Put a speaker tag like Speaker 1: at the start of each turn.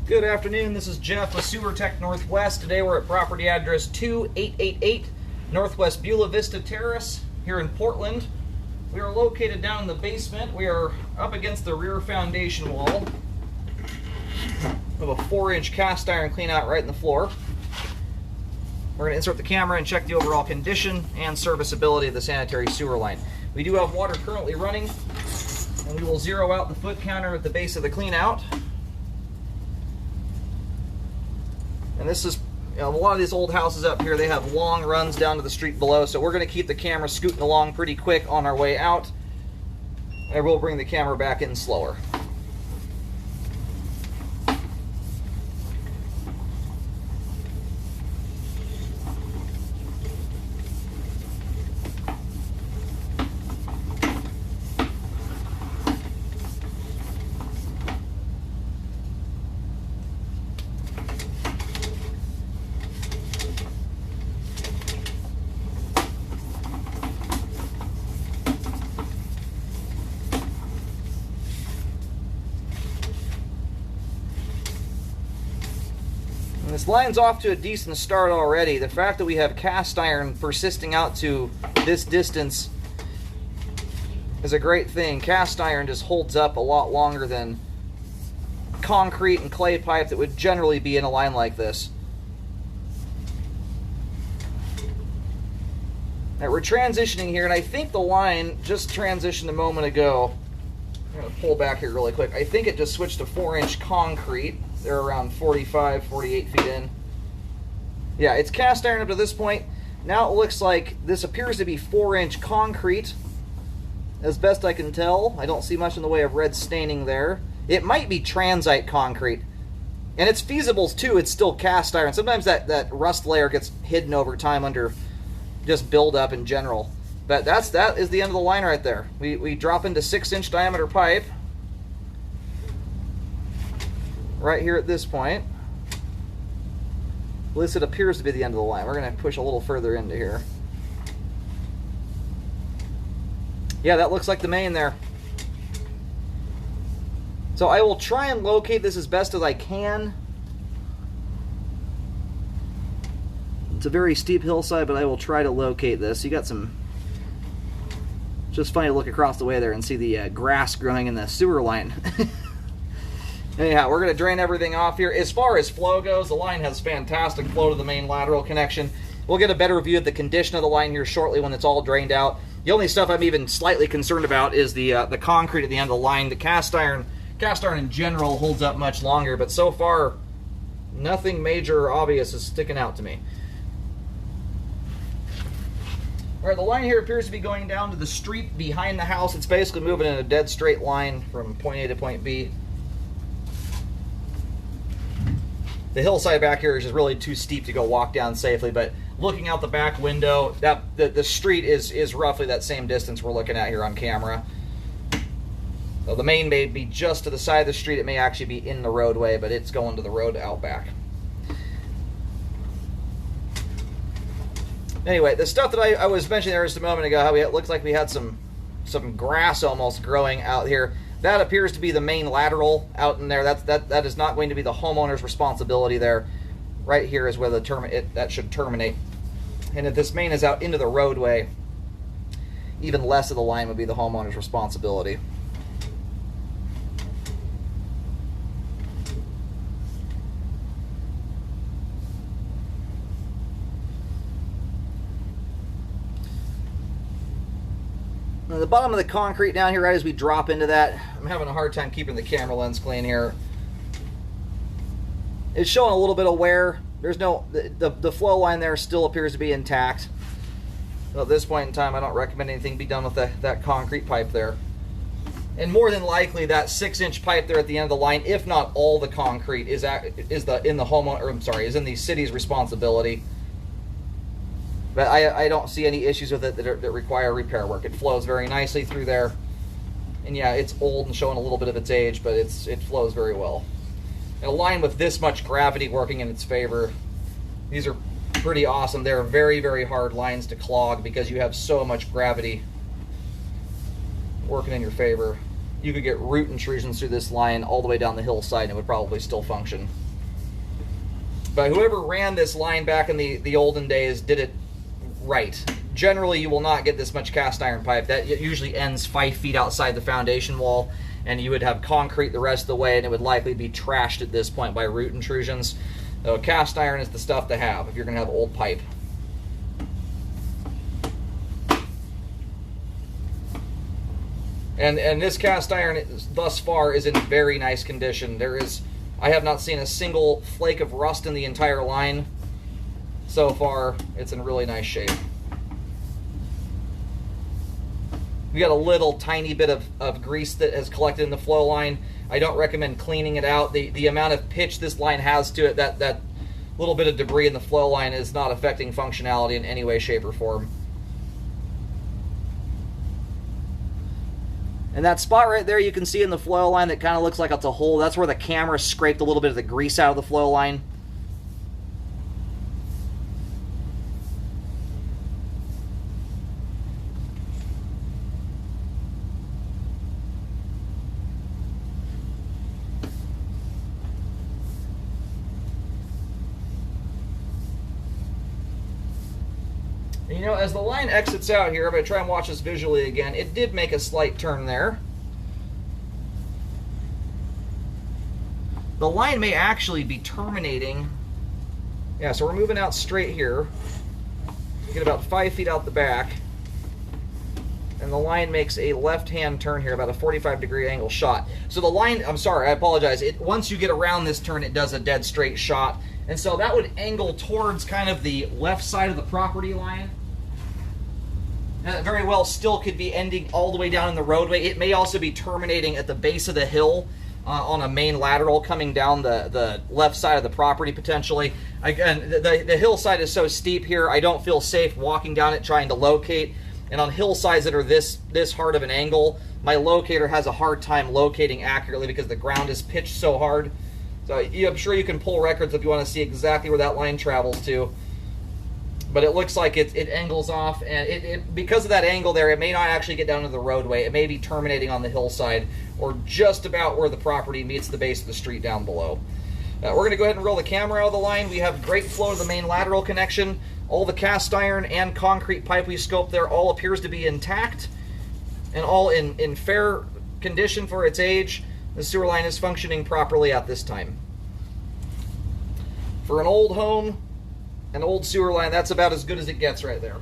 Speaker 1: Good afternoon, this is Jeff with Sewer Tech Northwest. Today we're at property address 2888 Northwest Beuhla Vista Terrace here in Portland. We are located down in the basement. We are up against the rear foundation wall. We have a 4-inch cast iron clean out right in the floor. We're going to insert the camera and check the overall condition and serviceability of the sanitary sewer line. We do have water currently running, and we will zero out the foot counter at the base of the clean out. And this is, a lot of these old houses up here, they have long runs down to the street below, so we're going to keep the camera scooting along pretty quick on our way out. I will bring the camera back in slower. This line's off to a decent start already. The fact that we have cast iron persisting out to this distance is a great thing. Cast iron just holds up a lot longer than concrete and clay pipe that would generally be in a line like this. All right, we're transitioning here, and I think the line just transitioned a moment ago. I'm going to pull back here really quick. I think it just switched to 4-inch concrete. They're around 45, 48 feet in. Yeah, it's cast iron up to this point. Now it looks like this appears to be 4-inch concrete, as best I can tell. I don't see much in the way of red staining there. It might be transite concrete. And it's feasible too, it's still cast iron. Sometimes that rust layer gets hidden over time under just buildup in general. But that is the end of the line right there. We drop into 6-inch diameter pipe right here at this point. At least it appears to be the end of the line. We're going to push a little further into here. Yeah, that looks like the main there. So I will try and locate this as best as I can. It's a very steep hillside, but I will try to locate this. You got some... Just funny to look across the way there and see the grass growing in the sewer line. Anyhow, we're going to drain everything off here. As far as flow goes, the line has fantastic flow to the main lateral connection. We'll get a better view of the condition of the line here shortly when it's all drained out. The only stuff I'm even slightly concerned about is the concrete at the end of the line. The cast iron in general holds up much longer, but so far, nothing major or obvious is sticking out to me. All right, the line here appears to be going down to the street behind the house. It's basically moving in a dead straight line from point A to point B. The hillside back here is just really too steep to go walk down safely, but looking out the back window, the street is roughly that same distance we're looking at here on camera. So the main may be just to the side of the street. It may actually be in the roadway, but it's going to the road out back. Anyway, the stuff that I was mentioning there just a moment ago, how it looked like we had some grass almost growing out here. That appears to be the main lateral out in there. That is not going to be the homeowner's responsibility there. Right here is where that should terminate. And if this main is out into the roadway, even less of the line would be the homeowner's responsibility. At the bottom of the concrete down here, right as we drop into that, I'm having a hard time keeping the camera lens clean here. It's showing a little bit of wear. There's no, the flow line there still appears to be intact. So at this point in time, I don't recommend anything be done with that concrete pipe there. And more than likely, that 6-inch pipe there at the end of the line, if not all the concrete, is in the city's responsibility. But I don't see any issues with it that require repair work. It flows very nicely through there. And yeah, it's old and showing a little bit of its age, but it flows very well. And a line with this much gravity working in its favor, these are pretty awesome. They're very, very hard lines to clog because you have so much gravity working in your favor. you could get root intrusions through this line all the way down the hillside and it would probably still function. But whoever ran this line back in the olden days did it right. Generally, you will not get this much cast iron pipe. That usually ends 5 feet outside the foundation wall, and you would have concrete the rest of the way, and it would likely be trashed at this point by root intrusions. So cast iron is the stuff to have if you're going to have old pipe. And this cast iron thus far is in very nice condition. I have not seen a single flake of rust in the entire line. So far, it's in really nice shape. We got a little tiny bit of grease that has collected in the flow line. I don't recommend cleaning it out. The amount of pitch this line has to it, that little bit of debris in the flow line is not affecting functionality in any way, shape, or form. And that spot right there you can see in the flow line that kind of looks like it's a hole, that's where the camera scraped a little bit of the grease out of the flow line. You know, as the line exits out here, if I try and watch this visually again, it did make a slight turn there. The line may actually be terminating. Yeah, so we're moving out straight here. Get about 5 feet out the back. And the line makes a left-hand turn here, about a 45-degree angle shot. So the line, I'm sorry, I apologize. Once you get around this turn, it does a dead straight shot. And so that would angle towards kind of the left side of the property line. And it very well still could be ending all the way down in the roadway. It may also be terminating at the base of the hill on a main lateral coming down the left side of the property potentially. Again, the hillside is so steep here, I don't feel safe walking down it trying to locate. And on hillsides that are this hard of an angle, my locator has a hard time locating accurately because the ground is pitched so hard. So I'm sure you can pull records if you want to see exactly where that line travels to. But it looks like it angles off, and because of that angle there, it may not actually get down to the roadway. It may be terminating on the hillside or just about where the property meets the base of the street down below. We're going to go ahead and roll the camera out of the line. We have great flow to the main lateral connection. All the cast iron and concrete pipe we scoped there all appears to be intact and all in fair condition for its age. The sewer line is functioning properly at this time. For an old home, an old sewer line, that's about as good as it gets right there.